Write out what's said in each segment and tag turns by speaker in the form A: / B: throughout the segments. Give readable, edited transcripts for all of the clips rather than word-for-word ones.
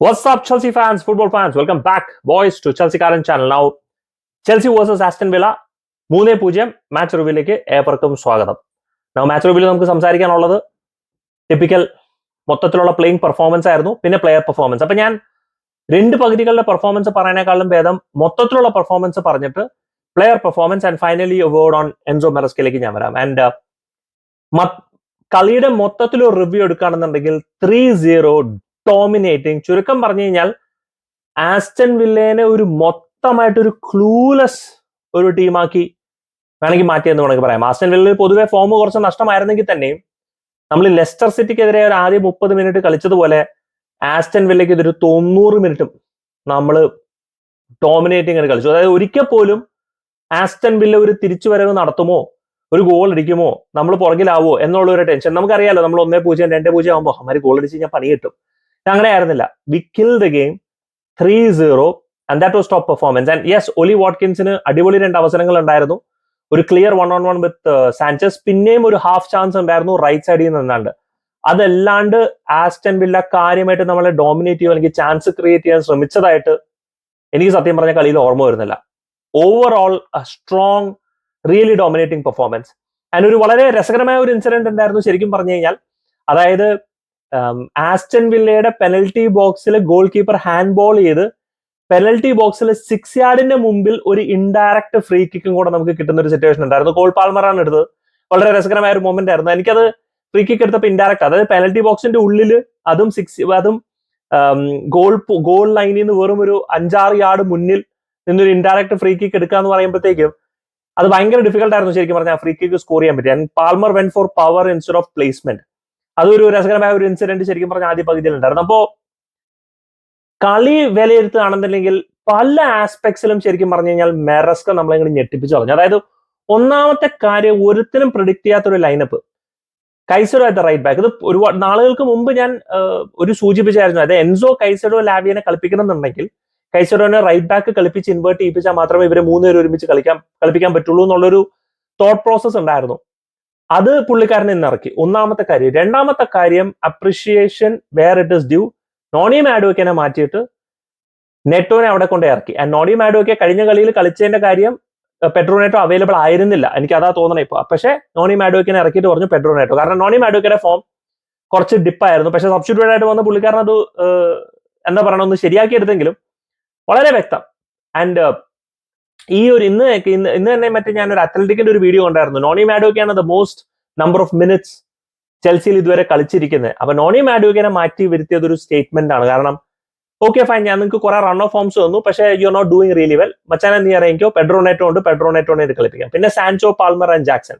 A: What's up, Chelsea fans, football fans? Welcome back, boys, to Chelsea Current channel. Now, Chelsea versus Aston Villa 3-0 match റിവ്യൂയിലേക്ക് ഏവർക്കും സ്വാഗതം. Match റിവ്യൂവിൽ നമുക്ക് സംസാരിക്കാനുള്ളത് typical മൊത്തത്തിലുള്ള playing performance ആയിരുന്നു, പിന്നെ player performance. അപ്പൊ ഞാൻ രണ്ട് പകുതികളുടെ പെർഫോമൻസ് പറയാനേക്കാളും ഭേദം മൊത്തത്തിലുള്ള പെർഫോമൻസ് പറഞ്ഞിട്ട് player performance and finally a word on Enzo മെറസ്കയിലേക്ക് ഞാൻ വരാം. ആൻഡ് കളിയുടെ മൊത്തത്തിലൊരു റിവ്യൂ എടുക്കുകയാണെന്നുണ്ടെങ്കിൽ 3-0 ഡോമിനേറ്റിംഗ്. ചുരുക്കം പറഞ്ഞു കഴിഞ്ഞാൽ ആസ്റ്റൺ വില്ലേനെ ഒരു മൊത്തമായിട്ടൊരു ക്ലൂലെസ് ഒരു ടീമാക്കി വേണമെങ്കിൽ മാറ്റിയെന്ന് വേണമെങ്കിൽ പറയാം. ആസ്റ്റൺ വില്ലയിൽ പൊതുവെ ഫോം കുറച്ച് നഷ്ടമായിരുന്നെങ്കിൽ തന്നെയും നമ്മൾ ലെസ്റ്റർ സിറ്റിക്കെതിരെ ഒരു ആദ്യം 30 മിനിറ്റ് കളിച്ചതുപോലെ ആസ്റ്റൺ വില്ലയ്ക്ക് ഇതൊരു 90 മിനിറ്റും നമ്മൾ ഡോമിനേറ്റിംഗ് ആയിട്ട് കളിച്ചു. അതായത് ഒരിക്കൽ പോലും ആസ്റ്റൺ വില്ല ഒരു തിരിച്ചുവരവ് നടത്തുമോ, ഒരു ഗോൾ അടിക്കുമോ, നമ്മൾ പുറകിലാവോ എന്നുള്ള ഒരു ടെൻഷൻ. നമുക്കറിയാലോ, നമ്മൾ 1-0 2-0 ആകുമ്പോൾ അവന്മാർ ഗോൾ അടിച്ച് കഴിഞ്ഞാൽ പണി കിട്ടും. അങ്ങനെ ആയിരുന്നില്ല. We kill the game 3-0 and that was top performance. And yes, Ollie വാട്കിൻസിന് അടിപൊളി 2 അവസരങ്ങൾ ഉണ്ടായിരുന്നു. ഒരു ക്ലിയർ 1-on-1 വിത്ത് സാഞ്ചസ്, പിന്നെയും ഒരു ഹാഫ് ചാൻസ് ഉണ്ടായിരുന്നു റൈറ്റ് സൈഡിൽ നിന്നാണ്ട്. അതല്ലാണ്ട് ആസ്റ്റൺ വില്ല കാര്യമായിട്ട് നമ്മളെ ഡോമിനേറ്റ് ചെയ്യുക അല്ലെങ്കിൽ ചാൻസ് ക്രിയേറ്റ് ചെയ്യാൻ ശ്രമിച്ചതായിട്ട് എനിക്ക് സത്യം പറഞ്ഞ കളിയിൽ ഓർമ്മ വരുന്നില്ല. Overall strong, really dominating performance. And ഒരു വളരെ രസകരമായ ഒരു ഇൻസിഡന്റ് ഉണ്ടായിരുന്നു ശരിക്കും പറഞ്ഞു കഴിഞ്ഞാൽ. അതായത് ആസ്റ്റൺ വില്ലയുടെ പെനൽറ്റി ബോക്സിൽ ഗോൾ കീപ്പർ ഹാൻഡ് ബോൾ ചെയ്ത് പെനൽറ്റി ബോക്സിൽ 6 യാർഡിന്റെ മുമ്പിൽ ഒരു ഇൻഡയറക്റ്റ് ഫ്രീ കിക്കും കൂടെ നമുക്ക് കിട്ടുന്ന ഒരു സിറ്റുവേഷൻ ഉണ്ടായിരുന്നു. കോൾ പാൽമറാണ് എടുത്തത്. വളരെ രസകരമായ ഒരു മൊമെന്റ് ആയിരുന്നു. എനിക്കത് ഫ്രീ കിക്ക് എടുത്തപ്പോൾ ഇൻഡയറക്റ്റ്, അതായത് പെനൽറ്റി ബോക്സിന്റെ ഉള്ളിൽ അതും ഗോൾ ലൈനിൽ നിന്ന് വെറും ഒരു 5-6 യാർഡ് മുന്നിൽ നിന്നൊരു ഇൻഡയറക്റ്റ് ഫ്രീ കിക്ക് എടുക്കുക എന്ന് പറയുമ്പോഴത്തേക്കും അത് ഭയങ്കര ഡിഫിക്കൽട്ട് ആയിരുന്നു ശരിക്കും പറഞ്ഞാൽ ഫ്രീ കിക്ക് സ്കോർ ചെയ്യാൻ പറ്റി. And Palmer went four power instead of placement. അതൊരു രസകരമായ ഒരു ഇൻസിഡന്റ് ശരിക്കും പറഞ്ഞ ആദ്യ പകുതിയിൽ ഉണ്ടായിരുന്നു. അപ്പോ കളി വിലയിരുത്തുകയാണെന്നുണ്ടെങ്കിൽ പല ആസ്പെക്ട്സിലും ശരിക്കും പറഞ്ഞു കഴിഞ്ഞാൽ മെറസ്ക നമ്മളെങ്ങനെ ഞെട്ടിപ്പിച്ചു കളഞ്ഞു. അതായത് ഒന്നാമത്തെ കാര്യം, ഒരുത്തിനും പ്രിഡിക്ട് ചെയ്യാത്തൊരു lineup. Caicedo at the right back. ഇത് ഒരുപാട് നാളുകൾക്ക് മുമ്പ് ഞാൻ ഒരു സൂചിപ്പിച്ചായിരുന്നു. അതായത് എൻസോ കൈസഡോ ലാവിയനെ കളിപ്പിക്കണമെന്നുണ്ടെങ്കിൽ കൈസഡോനെ റൈറ്റ് ബാക്ക് കളിപ്പിച്ച് ഇൻവേർട്ട് ചെയ്യിപ്പിച്ചാൽ മാത്രമേ ഇവരെ 3 പേര് ഒരുമിച്ച് കളിപ്പിക്കാൻ പറ്റുള്ളൂ എന്നുള്ളൊരു തോട്ട് പ്രോസസ് ഉണ്ടായിരുന്നു. അത് പുള്ളിക്കാരനെ ഇന്ന് ഇറക്കി. ഒന്നാമത്തെ കാര്യം. രണ്ടാമത്തെ കാര്യം, appreciation where it is due. Noni മാഡോക്കിനെ മാറ്റിയിട്ട് നെറ്റോനെ അവിടെ കൊണ്ട് ഇറക്കി. ആൻഡ് നോണി മാഡോക്കെ കഴിഞ്ഞ കളിയിൽ കളിച്ചതിന്റെ കാര്യം പെഡ്രോ നെറ്റോ അവൈലബിൾ ആയിരുന്നില്ല, എനിക്ക് അതാ തോന്നണേ ഇപ്പൊ. പക്ഷേ നോണി മാഡോക്കിനെ ഇറക്കിയിട്ട് പറഞ്ഞു പെഡ്രോ നെറ്റോ. കാരണം നോണി മാഡോക്കിന്റെ ഫോം കുറച്ച് ഡിപ്പായിരുന്നു. പക്ഷെ സബ്സ്റ്റിറ്റ്യൂട്ട് ആയിട്ട് വന്ന പുള്ളിക്കാരൻ അത് എന്താ പറയണ ഒന്ന് ശരിയാക്കി എടുത്തെങ്കിലും വളരെ വ്യക്തം. ആൻഡ് ഈ ഒരു ഇന്ന് തന്നെ മറ്റേ ഞാൻ ഒരു അത്ലറ്റിക്കിന്റെ ഒരു വീഡിയോ ഉണ്ടായിരുന്നു. നോണി മാഡോക്കെയാണ് the most number of minutes ചെൽസിയിൽ ഇതുവരെ കളിച്ചിരിക്കുന്നത്. അപ്പൊ നോണി മാഡോക്കിനെ മാറ്റി വരുത്തിയത് ഒരു സ്റ്റേറ്റ്മെന്റ് ആണ്. കാരണം ഓക്കെ ഫൈൻ, ഞാൻ നിങ്ങൾക്ക് കുറെ റൺ ഓഫ് ഫോംസ് തന്നു, പക്ഷേ you are not doing really well. മച്ചാനെ നീ അറിയിക്കോ, പെഡ്രോ നെറ്റോ ഉണ്ട്, പെഡ്രോ നെറ്റോനെ ഇത് കളിപ്പിക്കാം. പിന്നെ സാൻചോ, പാൽമർ ആൻഡ് ജാക്സൺ.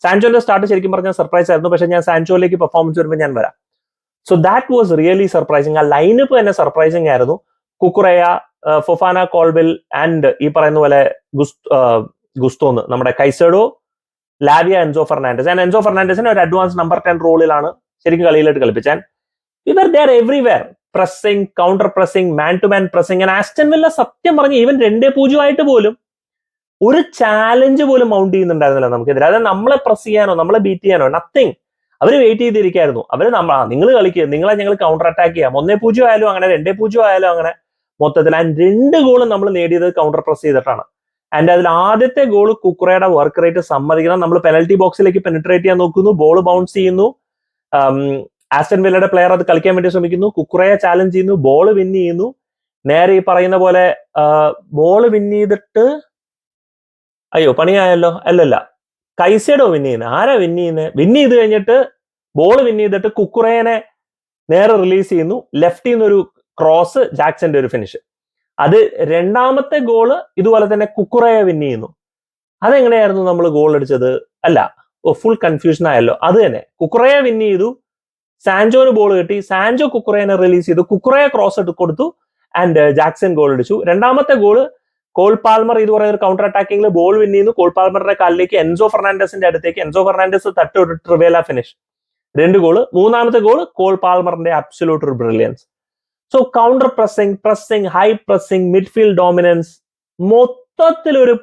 A: സാൻചോന്റെ സ്റ്റാർട്ട് ശരിക്കും പറഞ്ഞാൽ സർപ്രൈസ് ആയിരുന്നു, പക്ഷെ ഞാൻ സാൻചോയിലേക്ക് പെർഫോമൻസ് വരുമ്പോൾ ഞാൻ വരാം. So that was really surprising. ആ ലൈനപ്പ് തന്നെ സർപ്രൈസിങ് ആയിരുന്നു. കുക്കുറയ, ഫൊഫാന, കോൾവിൽ ആൻഡ് ഈ പറയുന്ന പോലെ ഗുസ്തോന്ന് നമ്മുടെ Caicedo, Lavia, Enzo Fernandez. And Enzo ഫെർണാണ്ടസിനെ ഒരു അഡ്വാൻസ് നമ്പർ 10 റോളിലാണ് ശരിക്കും കളിയിലായിട്ട് കളിപ്പിച്ചാൽ. ഇവർ there everywhere, pressing, counter pressing, man to man pressing. And Aston Villa സത്യം പറഞ്ഞ് ഈവൻ 2-0 ആയിട്ട് പോലും ഒരു ചാലഞ്ച് പോലും മൗണ്ട് ചെയ്യുന്നുണ്ടായിരുന്നില്ല നമുക്കെതിരെ. അതായത് നമ്മളെ പ്രസ് ചെയ്യാനോ നമ്മളെ ബീറ്റ് ചെയ്യാനോ നത്തിങ്. അവർ വെയിറ്റ് ചെയ്തിരിക്കായിരുന്നു. അവര് നിങ്ങൾ കളിക്കുക, നിങ്ങളെ ഞങ്ങൾ കൗണ്ടർ അറ്റാക്ക് ചെയ്യാം. 1-0 ആയാലും അങ്ങനെ, 2-0 ആയാലും അങ്ങനെ. മൊത്തത്തിൽ ആൻഡ് 2 ഗോളും നമ്മൾ നേടിയത് കൗണ്ടർ പ്രസ് ചെയ്തിട്ടാണ്. ആൻഡ് അതിൽ ആദ്യത്തെ ഗോൾ കുക്കുറയുടെ വർക്ക് റേറ്റ് സമ്മതിക്കണം. നമ്മൾ പെനൽറ്റി ബോക്സിലേക്ക് പെനിട്രേറ്റ് ചെയ്യാൻ നോക്കുന്നു, ബോൾ ബൗൺസ് ചെയ്യുന്നു. ആസ്റ്റൺ വില്ലയുടെ പ്ലെയർ അത് കളിക്കാൻ വേണ്ടി ശ്രമിക്കുന്നു, കുക്കുറയെ ചാലഞ്ച് ചെയ്യുന്നു, ബോൾ വിൻ ചെയ്യുന്നു. നേരെ ഈ പറയുന്ന പോലെ ബോൾ വിൻ ചെയ്തിട്ട് അയ്യോ പണിയായല്ലോ, അല്ലല്ല, കൈസഡോ വിൻ ചെയ്യുന്നത്. ആരാ വിൻ ചെയ്യുന്നത്? വിൻ ചെയ്ത് കഴിഞ്ഞിട്ട് ബോൾ വിൻ ചെയ്തിട്ട് കുക്കുറേനെ നേരെ റിലീസ് ചെയ്യുന്നു. ലെഫ്റ്റിൽ നിന്നൊരു ക്രോസ്, ജാക്സന്റെ ഒരു ഫിനിഷ്. അത് രണ്ടാമത്തെ ഗോള് ഇതുപോലെ തന്നെ കുക്കുറയെ വിൻ ചെയ്യുന്നു. അതെങ്ങനെയായിരുന്നു നമ്മൾ ഗോൾ അടിച്ചത്? അല്ല, ഫുൾ കൺഫ്യൂഷൻ ആയല്ലോ. അത് തന്നെ, കുക്കുറയെ വിൻ ചെയ്തു, സാൻജോന് ബോൾ കിട്ടി, സാൻജോ കുക്കുറേനെ റിലീസ് ചെയ്തു, കുക്കുറയെ ക്രോസ് ഇട്ട് കൊടുത്തു ആൻഡ് ജാക്സൺ ഗോൾ അടിച്ചു. രണ്ടാമത്തെ ഗോള് കോൾ പാൽമർ ഇത് പറയുന്ന ഒരു കൗണ്ടർ അറ്റാക്കിംഗിൽ ബോൾ വിൻ ചെയ്യുന്നു. കോൾ പാൽമറിന്റെ കാലിലേക്ക് എൻസോ ഫെർണാണ്ടസിന്റെ അടുത്തേക്ക്, എൻസോ ഫെർണാണ്ടസ് തട്ട് ട്രിവേല ഫിനിഷ്. 2 ഗോള്. മൂന്നാമത്തെ ഗോള് കോൾ പാൽമറിന്റെ അബ്സല്യൂട്ട് ഒരു brilliance. So counter pressing, high pressing, midfield dominance, മൊത്തത്തിലൊരു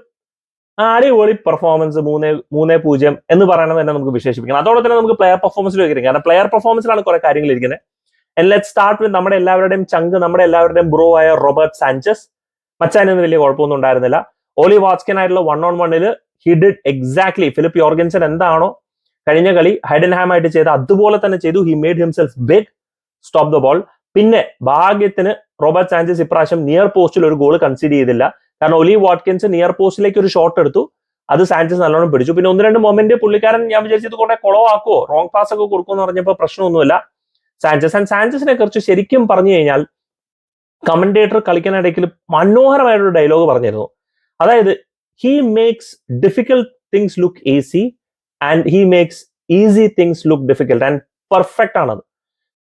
A: അടിപൊളി പെർഫോമൻസ്. 3-0 എന്ന് പറയുന്നത് തന്നെ നമുക്ക് വിശേഷിപ്പിക്കണം. അതോടെ തന്നെ നമുക്ക് പ്ലെയർ പെർഫോമൻസിൽ വയ്ക്കുന്നത്. കാരണം പ്ലെയർ പെർഫോമൻസിലാണ് കുറെ കാര്യങ്ങൾ ഇരിക്കുന്നത്. ആൻഡ് ലെറ്റ് സ്റ്റാർട്ട് വിത്ത് നമ്മുടെ എല്ലാവരുടെയും ചങ്ക്, നമ്മുടെ എല്ലാവരുടെയും ബ്രോ ആയ റോബർട്ട് സാഞ്ചസ്. മച്ചാനൊന്നും വലിയ കുഴപ്പമൊന്നും ഉണ്ടായിരുന്നില്ല. ഓലി വാട്സ്കിൻ ആയിട്ടുള്ള 1-on-1 he did exactly Filip Jorgensen എന്താണോ കഴിഞ്ഞ കളി ഹൈഡൻഹാം ആയിട്ട് ചെയ്ത് അതുപോലെ തന്നെ ചെയ്തു. He made himself big, stop the ball. പിന്നെ ഭാഗ്യത്തിന് റോബർട്ട് സാഞ്ചസ് ഇപ്രാവശ്യം നിയർ പോസ്റ്റിൽ ഒരു ഗോൾ കൺസിഡർ ചെയ്തില്ല. കാരണം ഒലി വാട്കിൻസ് നിയർ പോസ്റ്റിലേക്ക് ഒരു ഷോട്ട് എടുത്തു, അത് സാഞ്ചസ് നല്ലോണം പിടിച്ചു. പിന്നെ 1-2 മൊമെന്റ് പുള്ളിക്കാരൻ ഞാൻ വിചാരിച്ചത് കുറെ കുളവാക്കുവോ, റോങ് പാസ് ഒക്കെ കൊടുക്കുമെന്ന് പറഞ്ഞപ്പോൾ പ്രശ്നമൊന്നുമില്ല സാഞ്ചസ്. ആൻഡ് സാഞ്ചസിനെ കുറിച്ച് ശരിക്കും പറഞ്ഞു കഴിഞ്ഞാൽ കമന്റേറ്റർ കളിക്കാനിടയ്ക്ക് മനോഹരമായൊരു ഡയലോഗ് പറഞ്ഞിരുന്നു. അതായത് he makes difficult things look easy and he makes easy things look difficult. And perfect ആണത്.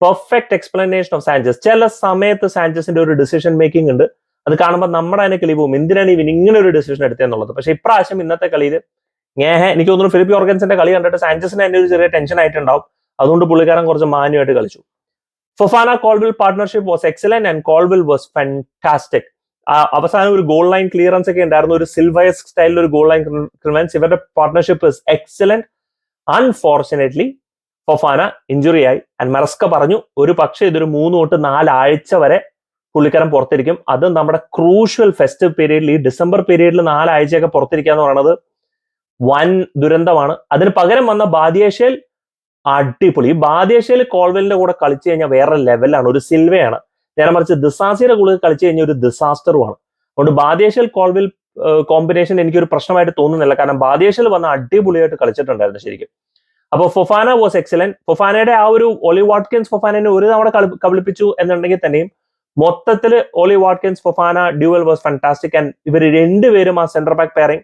A: Perfect explanation of Sanchez. ചില സമയത്ത് സാഞ്ചസിന്റെ ഒരു ഡിസിഷൻ മേക്കിംഗ് ഉണ്ട്, അത് കാണുമ്പോൾ നമ്മുടെ അതിനെ കിളി പോകും, എന്തിനാണ് ഇവൻ ഇങ്ങനെ ഒരു ഡിസിഷൻ എടുത്തതെന്നുള്ളത്. പക്ഷെ ഇപ്രാവശ്യം ഇന്നത്തെ കളിയിൽ എനിക്ക് തോന്നുന്നു ഫിലിപ്പ് യോർഗൻസിന്റെ കളി കണ്ടിട്ട് സാഞ്ചസിന് തന്നെ ഒരു ചെറിയ ടെൻഷൻ ആയിട്ടുണ്ടാവും. അതുകൊണ്ട് പുള്ളിക്കാരൻ കുറച്ച് മാന്യമായിട്ട് കളിച്ചു. Fofana Colwill partnership was excellent and Colwill was fantastic. അവസാനം ഒരു ഗോൾ ലൈൻ ക്ലിയറൻസ് ഒക്കെ ഉണ്ടായിരുന്നു, ഒരു സിൽവയസ് സ്റ്റൈലിൽ ഒരു ഗോൾ ലൈൻ ക്ലിയറൻസ്. ഇവരുടെ partnership is excellent. Unfortunately Fofana injury ആയി. ആൻഡ് മെറസ്ക പറഞ്ഞു ഒരു പക്ഷേ ഇതൊരു 3 തൊട്ട് 4 ആഴ്ച വരെ പുള്ളിക്കാരൻ പുറത്തിരിക്കും. അത് നമ്മുടെ ക്രൂഷ്യൽ ഫെസ്റ്റീവ് പീരീഡിൽ, ഈ ഡിസംബർ പീരീഡിൽ 4 ആഴ്ചയൊക്കെ പുറത്തിരിക്കുക എന്ന് പറയുന്നത് വൻ ദുരന്തമാണ്. അതിന് പകരം വന്ന ബാദിയേഷ്യൽ അടിപൊളി. ഈ ബാദിയേഷ്യയിൽ കോൾവെലിന്റെ കൂടെ കളിച്ചു കഴിഞ്ഞാൽ വേറെ ലെവലാണ്, ഒരു സിൽവയാണ്. നേരെ മറിച്ച് ദിസാസിയുടെ കൂടെ കളിച്ചു കഴിഞ്ഞാൽ ഒരു ഡിസാസ്റ്ററുമാണ്. അതുകൊണ്ട് ബാദിയേഷ്യൽ കോൾവിൽ കോമ്പിനേഷൻ എനിക്കൊരു പ്രശ്നമായിട്ട് തോന്നുന്നില്ല. കാരണം ബാദിയേഷ്യൽ വന്ന അടിപൊളിയായിട്ട് കളിച്ചിട്ടുണ്ടായിരുന്നു ശരിക്കും. അപ്പോൾ ഫൊഫാന വാസ് എക്സലന്റ്. ഫൊഫാനയുടെ ആ ഒരു ഒലി വാട്കിൻസ് ഫൊഫാനെ ഒരു തവണ കബളിപ്പിച്ചു എന്നുണ്ടെങ്കിൽ തന്നെയും മൊത്തത്തിൽ Ollie Watkins Fofana duel was fantastic. And ഇവർ രണ്ടുപേരും ആ centre back pairing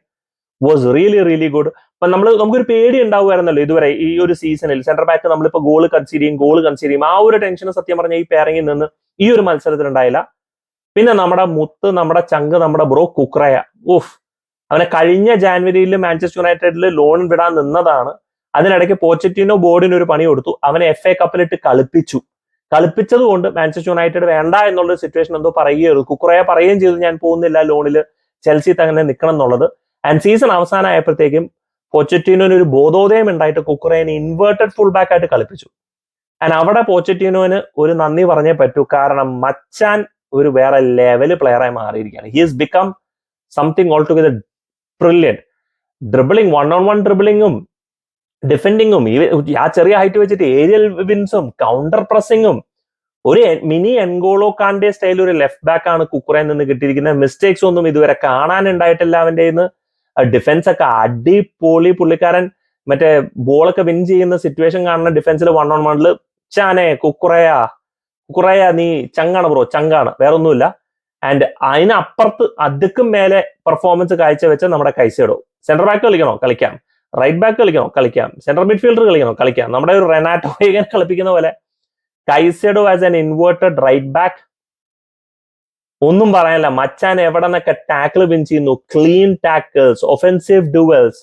A: was really good. അപ്പൊ നമുക്കൊരു പേടി ഉണ്ടാവുമായിരുന്നല്ലോ ഇതുവരെ ഈ ഒരു സീസണിൽ, സെന്റർ ബാക്ക് നമ്മളിപ്പോ ഗോൾ കൺസീഡ് ചെയ്യും. ആ ഒരു ടെൻഷൻ സത്യം പറഞ്ഞ ഈ പെയറിംഗിൽ നിന്ന് ഈ ഒരു മത്സരത്തിൽ ഉണ്ടായില്ല. പിന്നെ നമ്മുടെ മുത്ത്, നമ്മുടെ ചങ്ക്, നമ്മുടെ ബ്രോ കുക്രയ, അവനെ കഴിഞ്ഞ ജാനുവരിയിൽ മാഞ്ചസ്റ്റർ യുണൈറ്റഡിൽ ലോൺ വിടാൻ നിന്നതാണ്. അതിനിടയ്ക്ക് പോച്ചറ്റിനോ ബോർഡിന് ഒരു പണി കൊടുത്തു, അവനെ FA കപ്പിലിട്ട് കളിപ്പിച്ചത് കൊണ്ട് മാഞ്ചസ്റ്റർ യുണൈറ്റഡ് വേണ്ട എന്നുള്ള സിറ്റുവേഷൻ എന്തോ പറയുകയുള്ളൂ. കുക്രയ പറയുകയും ചെയ്തു ഞാൻ പോകുന്നില്ല ലോണിൽ, ചെൽസി തന്നെ നിൽക്കണം എന്നുള്ളത്. ആൻഡ് സീസൺ അവസാനമായപ്പോഴത്തേക്കും പോച്ചറ്റിനോന് ഒരു ബോധോദയം ഉണ്ടായിട്ട് കുക്രയനെ ഇൻവേർട്ടഡ് ഫുൾ ബാക്ക് ആയിട്ട് കളിപ്പിച്ചു. ആൻഡ് അവിടെ പോച്ചറ്റിനോന് ഒരു നന്ദി പറഞ്ഞേ പറ്റൂ. കാരണം മച്ചാൻ ഒരു വേറെ ലെവൽ പ്ലെയറായി മാറിയിരിക്കുകയാണ്. He is become something all together brilliant. Dribbling, 1-on-1 ഡ്രിബിളിങ്ങും ഡിഫെൻഡിങ്ങും, ആ ചെറിയ ഹൈറ്റ് വെച്ചിട്ട് ഏരിയൽ വിൻസും കൗണ്ടർ പ്രസിങ്ങും, ഒരു മിനി എൻഗോളോ കാന്റെ സ്റ്റൈൽ ഒരു ലെഫ്റ്റ് ബാക്ക് ആണ് കുക്രയിൽ നിന്ന് കിട്ടിയിരിക്കുന്നത്. മിസ്റ്റേക്സ് ഒന്നും ഇതുവരെ കാണാനുണ്ടായിട്ടില്ല അവന്റെ കയ്യിൽ നിന്ന്. ഡിഫൻസ് ഒക്കെ അടിപൊളി. പുള്ളിക്കാരൻ മറ്റേ ബോളൊക്കെ വിൻ ചെയ്യുന്ന സിറ്റുവേഷൻ കാണുന്ന ഡിഫൻസിൽ 1-on-1 ചാനെ കുക്രയ നീ ചങ്കാണ് ബ്രോ, ചങ്കാണ്, വേറെ ഒന്നുമില്ല. ആൻഡ് അതിനപ്പുറത്ത് അതുക്കും മേലെ പെർഫോമൻസ് കാഴ്ചവെച്ച നമ്മുടെ കൈസേഡോ. സെന്റർ ബാക്ക് കളിക്കണോ കളിക്കാം, റൈറ്റ് ബാക്ക് കളിക്കണോ കളിക്കാം, സെന്റർ മിഡ്ഫീൽഡർ കളിക്കണോ കളിക്കാം. നമ്മുടെ ഒരു റെനാറ്റോ വൈഗൻ കളിപ്പിക്കുന്ന പോലെ Caicedo as an inverted right back, ഒന്നും പറയാനില്ല. മച്ചാൻ എവിടെ നിന്നൊക്കെ ടാക്കിൾ വിൻ ചെയ്യുന്നു, clean tackles, offensive duels.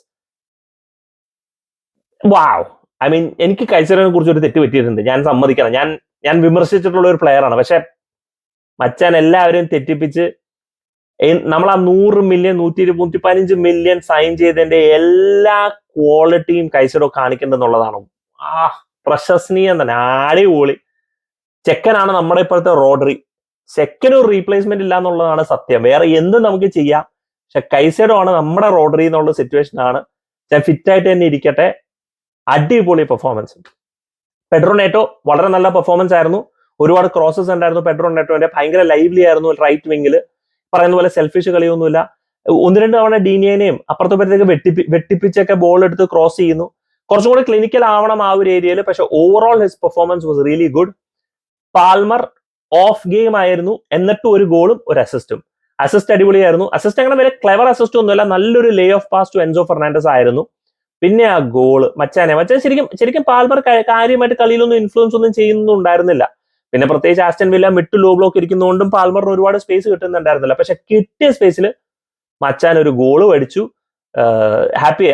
A: Wow. I mean എനിക്ക് കൈസേഡോനെ കുറിച്ച് ഒരു തെറ്റ് പറ്റിയിട്ടുണ്ട്, ഞാൻ സമ്മതിക്കണം. ഞാൻ വിമർശിച്ചിട്ടുള്ള ഒരു പ്ലെയർ ആണ്. പക്ഷെ മച്ചാൻ എല്ലാവരെയും തെറ്റിപ്പിച്ച് നമ്മൾ ആ 100 മില്യൺ 115 മില്യൺ സൈൻ ചെയ്തതിന്റെ എല്ലാ ക്വാളിറ്റിയും കൈസേഡോ കാണിക്കുന്നുള്ളതാണ്. പ്രശംസനീയം തന്നെ, അടിപൊളി. ചെക്കനാണ് നമ്മുടെ ഇപ്പോഴത്തെ റോഡ്രി. സെക്കൻഡ് ഒരു റീപ്ലേസ്മെന്റ് ഇല്ല എന്നുള്ളതാണ് സത്യം. വേറെ എന്തും നമുക്ക് ചെയ്യാം, പക്ഷെ കൈസേഡോ ആണ് നമ്മുടെ റോഡ്രി എന്നുള്ള സിറ്റുവേഷൻ ആണ്. ഞാൻ ഫിറ്റ് ആയിട്ട് തന്നെ ഇരിക്കട്ടെ. അടിപൊളി പെർഫോമൻസ്. പെഡ്രോ നെറ്റോ വളരെ നല്ല പെർഫോമൻസ് ആയിരുന്നു. ഒരുപാട് ക്രോസസ് ഉണ്ടായിരുന്നു പെഡ്രോ നെറ്റോന്റെ. ഭയങ്കര ലൈവ്ലി ആയിരുന്നു റൈറ്റ് വിങ്ങില്. പറയുന്ന പോലെ സെൽഫിഷ് കളിയൊന്നുമില്ല. 1-2 തവണ ഡീനിയനെയും അപ്പുറത്തേക്ക് വെട്ടിപ്പിച്ചൊക്കെ ബോൾ എടുത്ത് ക്രോസ് ചെയ്യുന്നു. കുറച്ചും കൂടി ക്ലിനിക്കൽ ആവണം ആ ഒരു ഏരിയയിൽ. പക്ഷെ overall his performance was really good. Palmer of game ആയിരുന്നു, എന്നിട്ടും ഒരു ഗോളും ഒരു അസിസ്റ്റും. അസിസ്റ്റ് അടിപൊളിയായിരുന്നു. അസിസ്റ്റ് അങ്ങനെ വരെ ക്ലെവർ അസിസ്റ്റ് ഒന്നുമല്ല, നല്ലൊരു lay off pass to Enzo Fernandez ആയിരുന്നു. പിന്നെ ആ ഗോള് മച്ചാൻ ശരിക്കും പാൽമർ കാര്യമായിട്ട് കളിയിലൊന്നും ഇൻഫ്ലുവൻസ് ഒന്നും ചെയ്യുന്നുണ്ടായിരുന്നില്ല. പിന്നെ പ്രത്യേകിച്ച് Aston Villa mid low block ഇരിക്കുന്നതുകൊണ്ടും പാൽമറിന് ഒരുപാട് സ്പേസ് കിട്ടുന്നുണ്ടായിരുന്നില്ല. പക്ഷെ കിട്ടിയ സ്പേസിൽ മച്ചാൻ ഒരു ഗോള് അടിച്ചു. ഹാപ്പി.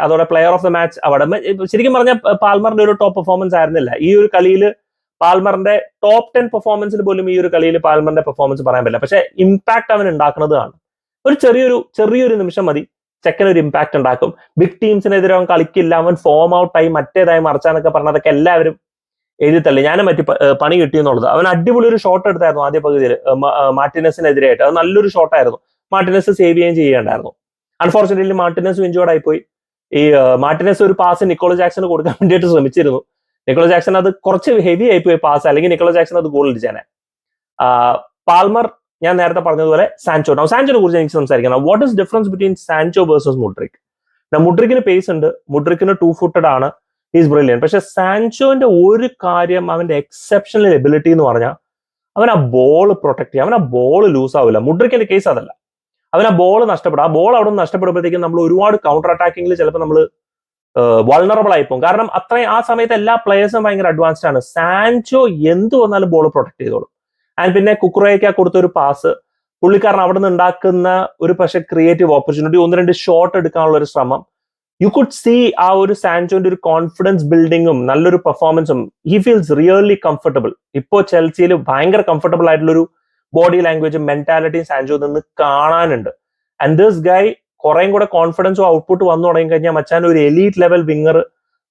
A: അതോടെ പ്ലെയർ ഓഫ് ദ മാച്ച് അവിടെ. ശരിക്കും പറഞ്ഞാൽ പാൽമറിന്റെ ഒരു ടോപ്പ് പെർഫോമൻസ് ആയിരുന്നില്ല ഈ ഒരു കളിയിൽ. പാൽമറിന്റെ ടോപ്പ് 10 പെർഫോമൻസിൽ പോലും ഈ ഒരു കളിയിൽ പാൽമറിന്റെ പെർഫോമൻസ് പറയാൻ പറ്റില്ല. പക്ഷെ ഇമ്പാക്ട് അവൻ ഉണ്ടാക്കുന്നതാണ്. ഒരു ചെറിയൊരു നിമിഷം മതി, ചെക്കൻ ഒരു ഇമ്പാക്ട് ഉണ്ടാക്കും. ബിഗ് ടീംസിനെതിരെ അവൻ കളിക്കില്ല, അവൻ ഫോം ഔട്ടായി മറ്റേതായി മറിച്ചാന്നൊക്കെ പറഞ്ഞതൊക്കെ എല്ലാവരും എഴുതി തള്ളി. ഞാനും മറ്റു പണി കിട്ടിയെന്നുള്ളത്. അവൻ അടിപൊളി ഒരു ഷോട്ട് എടുത്തായിരുന്നു ആദ്യ പകുതിയിൽ മാർട്ടിനസിനെതിരായിട്ട്. അത് നല്ലൊരു ഷോട്ടായിരുന്നു. മാർട്ടിനസ് സേവ് ചെയ്യുകയും ചെയ്യേണ്ടായിരുന്നു. അൺഫോർച്ചുനേറ്റ്ലി മാർട്ടിനസ് ഇഞ്ചോർഡ് ആയിപ്പോയി. ഈ മാർട്ടിനസ് ഒരു പാസ് നിക്കോളോ ജാക്സന് കൊടുക്കാൻ വേണ്ടിയിട്ട് ശ്രമിച്ചിരുന്നു. നിക്കോളോ ജാക്സൺ അത് കുറച്ച് ഹെവി ആയിപ്പോയി പാസ്, അല്ലെങ്കിൽ നിക്കോളോ ജാക്സൺ അത് ഗോൾ അടിച്ചാനെ. പാൽമർ ഞാൻ നേരത്തെ പറഞ്ഞതുപോലെ സാൻചോനെ കുറിച്ച് എനിക്ക് സംസാരിക്കണം. What is difference between Sancho versus Mudryk? മുഡ്രിക്കിന് പേസ് ഉണ്ട്, മുഡ്രിക്കിന് 2 footed ആണ്, ഈസ് ബ്രില്യൻ. പക്ഷെ സാൻചോന്റെ ഒരു കാര്യം, അവന്റെ എക്സെപ്ഷണൽ എബിലിറ്റി എന്ന് പറഞ്ഞാൽ അവൻ ആ ബോൾ പ്രൊട്ടക്ട് ചെയ്യും, അവൻ ആ ബോൾ ലൂസ് ആവില്ല. മുഡ്രിക്കിന്റെ കേസ് അതല്ല. അവൻ ആ ബോൾ നഷ്ടപ്പെടും. ആ ബോൾ അവിടെ നിന്ന് നഷ്ടപ്പെടുമ്പോഴത്തേക്കും നമ്മൾ ഒരുപാട് കൗണ്ടർ അറ്റാക്കിംഗിൽ ചിലപ്പോൾ നമ്മൾ വൾണറബിൾ ആയി പോകും. കാരണം അത്രയും ആ സമയത്ത് എല്ലാ പ്ലേയേഴ്സും ഭയങ്കര അഡ്വാൻസ്ഡ് ആണ്. സാൻചോ എന്ത് വന്നാലും ബോൾ പ്രൊട്ടക്ട് ചെയ്തോളും. ആൻഡ് പിന്നെ കുക്കുറയ്ക്ക് കൊടുത്ത ഒരു പാസ്, പുള്ളിക്കാരൻ അവിടെ നിന്ന് ഉണ്ടാക്കുന്ന ഒരു പക്ഷേ ക്രിയേറ്റീവ് ഓപ്പർച്യൂണിറ്റി, 1-2 ഷോട്ട് എടുക്കാനുള്ള ഒരു ശ്രമം, യു കുഡ് സീ ആ ഒരു സാൻചോന്റെ ഒരു കോൺഫിഡൻസ് ബിൽഡിങ്ങും നല്ലൊരു പെർഫോമൻസും. He feels really comfortable. ഇപ്പോൾ ചെൽസിയിൽ ഭയങ്കര കംഫർട്ടബിൾ ആയിട്ടുള്ളൊരു ബോഡി ലാംഗ്വേജും മെന്റാലിറ്റിയും സാൻചോ നിന്ന് കാണാനുണ്ട്. ആൻഡ് ദിസ് ഗൈ കുറേയും കൂടെ കോൺഫിഡൻസും ഔട്ട്പുട്ട് വന്നു തുടങ്ങി കഴിഞ്ഞാൽ മച്ചാൻ ഒരു എലീറ്റ് ലെവൽ വിങ്ങർ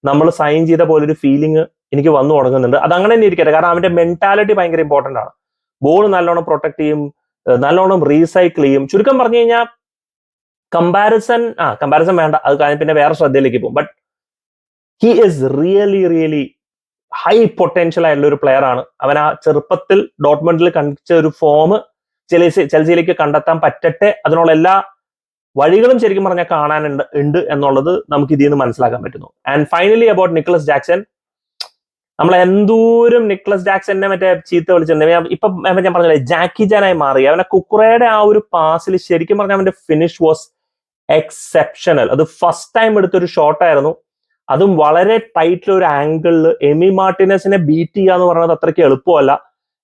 A: നമ്മൾ സൈൻ ചെയ്ത പോലെ ഒരു ഫീലിംഗ് എനിക്ക് വന്നു തുടങ്ങുന്നുണ്ട്. അത് അങ്ങനെ തന്നെ ഇരിക്കട്ടെ, കാരണം അവന്റെ മെന്റാലിറ്റി ഭയങ്കര ഇമ്പോർട്ടന്റ് ആണ്. ബോൾ നല്ലോണം പ്രൊട്ടക്ട് ചെയ്യും, നല്ലോണം റീസൈക്കിൾ ചെയ്യും. ചുരുക്കം പറഞ്ഞു കഴിഞ്ഞാൽ കമ്പാരിസൺ വേണ്ട, അത് കഴിഞ്ഞ് പിന്നെ വേറെ ശ്രദ്ധയിലേക്ക് പോകും. But he is really high potential ആയിട്ടുള്ള ഒരു പ്ലെയർ ആണ്. അവൻ ആ ചെറുപ്പത്തിൽ ഡോട്ട്മണ്ടിൽ കണ്ടിച്ച ഒരു ഫോം ചെൽസിയിലേക്ക് കണ്ടെത്താൻ പറ്റട്ടെ, അതിനുള്ള എല്ലാ വഴികളും ശരിക്കും പറഞ്ഞാൽ കാണാനുണ്ട് എന്നുള്ളത് നമുക്ക് ഇതിൽ നിന്ന് മനസ്സിലാക്കാൻ പറ്റുന്നു. And finally about Nicolas Jackson, നമ്മൾ എന്തോരം നിക്കോളസ് ജാക്സനെ മറ്റേ ചീത്ത വിളിച്ചിട്ടുണ്ട്. ഇപ്പൊ ഞാൻ പറഞ്ഞില്ലേ, ജാക്കി ജാനായി മാറി. അവനെ കുക്കുറയുടെ ആ ഒരു പാസിൽ ശരിക്കും പറഞ്ഞാൽ അവന്റെ ഫിനിഷ് വാസ് എക്സെപ്ഷണൽ. അത് ഫസ്റ്റ് ടൈം എടുത്തൊരു ഷോട്ടായിരുന്നു, അതും വളരെ ടൈറ്റിൽ ഒരു ആംഗിളിൽ. എമി മാർട്ടിനസിനെ ബീറ്റ് ചെയ്യുക എന്ന് പറയുന്നത് അത്രയ്ക്ക് എളുപ്പമല്ല.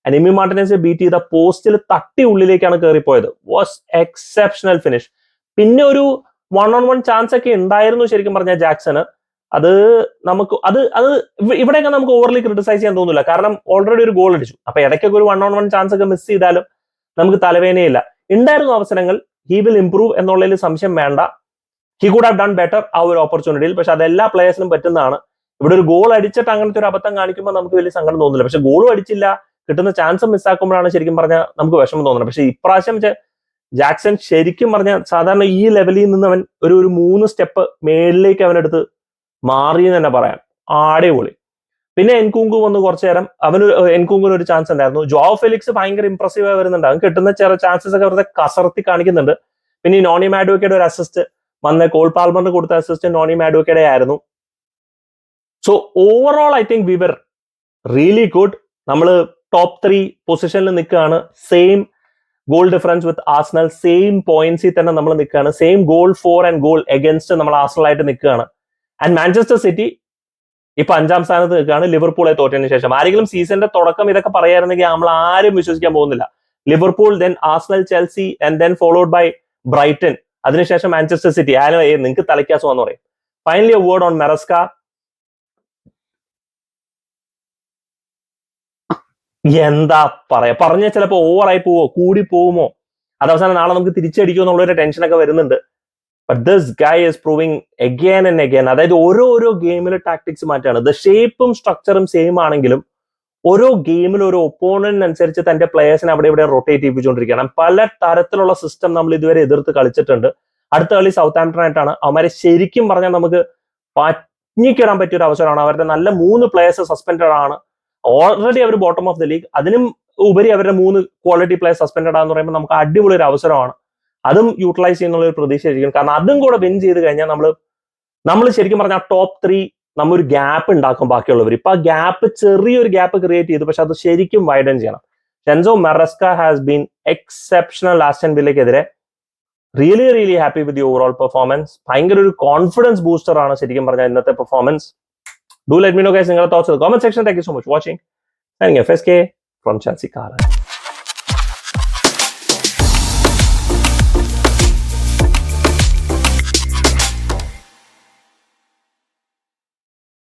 A: എമി മാർട്ടിനസിനെ ബീറ്റ് ചെയ്ത പോസ്റ്റിൽ തട്ടി ഉള്ളിലേക്കാണ് കയറിപ്പോയത്. Was exceptional finish. പിന്നെ ഒരു 1-on-1 ചാൻസ് ഒക്കെ ഉണ്ടായിരുന്നു ശരിക്കും പറഞ്ഞാൽ ജാക്സന്. അത് നമുക്ക് അത് ഇവിടെയൊക്കെ നമുക്ക് ഓവർലി ക്രിട്ടിസൈസ് ചെയ്യാൻ തോന്നില്ല, കാരണം ഓൾറെഡി ഒരു ഗോൾ അടിച്ചു. അപ്പൊ ഇടയ്ക്കൊക്കെ ഒരു 1-on-1 ചാൻസ് ഒക്കെ മിസ് ചെയ്താലും നമുക്ക് തലവേനയില്ല. ഉണ്ടായിരുന്നു അവസരങ്ങൾ, ഹി വിൽ ഇംപ്രൂവ് എന്നുള്ളതിൽ സംശയം വേണ്ട. He could have done better ആ ഒരു ഓപ്പർച്യൂണിറ്റിയിൽ. പക്ഷെ അതെല്ലാ പ്ലേയേഴ്സിനും പറ്റുന്നതാണ്. ഇവിടെ ഒരു ഗോൾ അടിച്ചിട്ട് അങ്ങനത്തെ ഒരു അബദ്ധം കാണിക്കുമ്പോൾ നമുക്ക് വലിയ സങ്കടം തോന്നില്ല. പക്ഷെ ഗോളും അടിച്ചില്ല, കിട്ടുന്ന ചാൻസ് മിസ്സാക്കുമ്പോഴാണ് ശരിക്കും പറഞ്ഞാൽ നമുക്ക് വിഷമം തോന്നുന്നത്. പക്ഷെ ഇപ്രാവശ്യം ജാക്സൺ ശരിക്കും പറഞ്ഞാൽ സാധാരണ ഈ ലെവലിൽ നിന്ന് അവൻ ഒരു 3 സ്റ്റെപ്പ് മേളിലേക്ക് അവനെടുത്ത് മാറി എന്ന് തന്നെ പറയാം. അടിപൊളി. പിന്നെ എൻകുങ്കു വന്ന് കുറച്ചു നേരം, എൻകുങ്കിന് ഒരു ചാൻസ് ഉണ്ടായിരുന്നു. ജോവോ ഫെലിക്സ് ഭയങ്കര ഇംപ്രസീവ് ആയി വരുന്നുണ്ട്. അവൻ കിട്ടുന്ന ചെറിയ ചാൻസസ് ഒക്കെ വെറുതെ കസർത്തി കാണിക്കുന്നുണ്ട്. പിന്നെ ഈ നോണി മാഡോക്കയുടെ ഒരു അസിസ്റ്റ് വന്ന്, കോൾ പാൽമറിന് കൊടുത്ത അസിസ്റ്റ് നോണി മാഡോക്കയുടെ ആയിരുന്നു. So overall I think we were really good. നമ്മൾ ടോപ്പ് 3 പൊസിഷനിൽ നിൽക്കുകയാണ്. Same goal difference with Arsenal, same പോയിന്റ്സിൽ തന്നെ നമ്മൾ നിൽക്കുകയാണ്. Same goal for and goal against നമ്മൾ ആർസണലായിട്ട് നിൽക്കുകയാണ്. ആൻഡ് മാഞ്ചസ്റ്റർ സിറ്റി ഇപ്പൊ 5ാം സ്ഥാനത്ത് നിൽക്കുകയാണ്, ലിവർപൂളെ തോറ്റതിന് ശേഷം. ആരെങ്കിലും സീസണിന്റെ തുടക്കം ഇതൊക്കെ പറയായിരുന്നെങ്കിൽ നമ്മൾ ആരും വിശ്വസിക്കാൻ പോകുന്നില്ല. Liverpool, then Arsenal, Chelsea and then followed by Brighton, അതിനുശേഷം മാഞ്ചസ്റ്റർ സിറ്റി. ആരും നിങ്ങൾക്ക് തലയ്ക്കാസോ എന്ന് പറയും. Finally a word on Maresca. എന്താ പറഞ്ഞ ചിലപ്പോ ഓവറായി പോവോ, കൂടി പോവുമോ, അത് അവസാനം നാളെ നമുക്ക് തിരിച്ചടിക്കുമോ എന്നുള്ളൊരു ടെൻഷനൊക്കെ വരുന്നുണ്ട്. But this guy is proving again and again. അതായത് ഓരോ ഗെയിമിൽ ടാക്ടിക്സ് മാറ്റാണ്. ദ ഷേപ്പും സ്ട്രക്ചറും സെയിം ആണെങ്കിലും ഓരോ ഗെയിമിൽ ഓരോ ഒപ്പോണന്റ് അനുസരിച്ച് തന്റെ പ്ലേയേഴ്സിനെ അവിടെ ഇവിടെ റൊട്ടേറ്റ് ചെയ്യിപ്പിച്ചുകൊണ്ടിരിക്കുകയാണ്. പല തരത്തിലുള്ള സിസ്റ്റം നമ്മൾ ഇതുവരെ എതിർത്ത് കളിച്ചിട്ടുണ്ട്. അടുത്ത കളി സൗത്ത് ആംപ്ടൺ ആയിട്ടാണ്. അവന്മാരെ ശരിക്കും പറഞ്ഞാൽ നമുക്ക് പഞ്ഞിക്കിടാൻ പറ്റിയ ഒരു അവസരമാണ്. അവരുടെ നല്ല 3 പ്ലേയേഴ്സ് സസ്പെൻഡഡ് ആണ്. ഓൾറെഡി അവർ ബോട്ടം ഓഫ് ദ ലീഗ്. അതിനും ഉപരി അവരുടെ 3 ക്വാളിറ്റി പ്ലേയേഴ്സ് സസ്പെൻഡഡ് ആണെന്ന് പറയുമ്പോൾ നമുക്ക് അടിപൊളി ഒരു അവസരമാണ്. അതും യൂട്ടിലൈസ് ചെയ്യുന്നുള്ള ഒരു പ്രതീക്ഷയായിരിക്കും. കാരണം അതും കൂടെ വിൻ ചെയ്ത് കഴിഞ്ഞാൽ നമ്മൾ ശരിക്കും പറഞ്ഞാൽ ടോപ്പ് 3 നമ്മൊരു ഗ്യാപ്പ് ഉണ്ടാക്കും ബാക്കിയുള്ളവർ. ഇപ്പൊ ആ ഗ്യാപ്പ്, ചെറിയൊരു ഗ്യാപ്പ് ക്രിയേറ്റ് ചെയ്തു, പക്ഷെ അത് ശരിക്കും വൈഡൻ ചെയ്യണം. Enzo Maresca has been exceptional Aston വില്ലയ്ക്കെതിരെ. Really happy with the overall performance. ഭയങ്കര ഒരു കോൺഫിഡൻസ് ബൂസ്റ്റർ ആണ് ശരിക്കും പറഞ്ഞാൽ ഇന്നത്തെ performance. Do let me know guys നിങ്ങളുടെ thoughts in the comment section. Thank you so much for watching. Signing FSK from Chelsea Car.